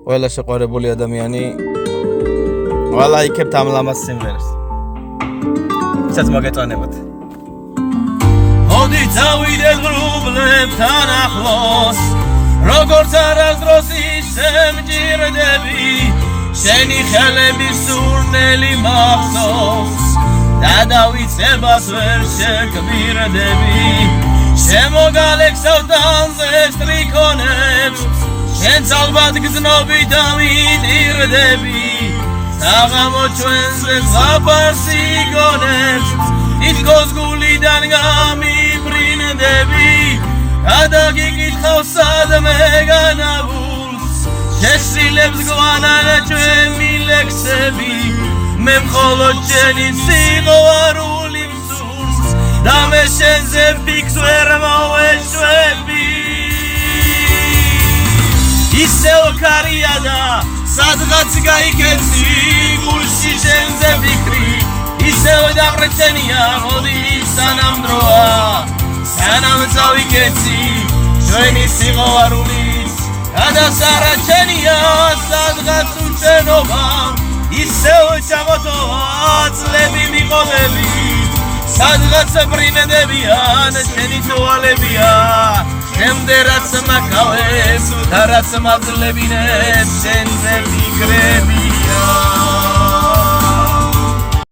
ყველა შეყვარებული ადამიანი ყველა იქებთ ამ ლამაზ სიმღერას. ისაც მოგეწონებათ. მოდი წავიდეთ ღრუბლებთან ახლოს, როგორც არასდროს ისე მჭირდები, შენი ხელების სურნელი მახსოვს და დავიწყებას ვერ შეგვირდები. შემოგალექსავ დანზე სტრიქონებს, შენც ალბათ გზნობი დამიტირდები. საღამო ჩვენზე ზაფხულს იგონებს, თითქოს გულიდან გამიბრინდები. გადაგიკითხავ სადმე განაბულს, შესრულებს გვანან ჩვენი ლექსები. მე მხოლოდ შენი სიყვარული მსურს და მე შენზე ფიქს ვერ მოვეშვები. ისევ ქარია და სადღაც გაიქეცი გულში შენზე ფიქრი. ისევ დაღრეჩენია მოდი სანამ დროა, სანამ წავიკეცი ჩვენი სიყვარულიც გადასარაჩენია სადღაც უშენობა. ისევ ჩამოტოვა წლები მიყოლები, სადღაც ბრინდებიან შენი თვალებია. შემდე რაც მაქავებს და რაც მაძლებინებს შენზე ფიქრები.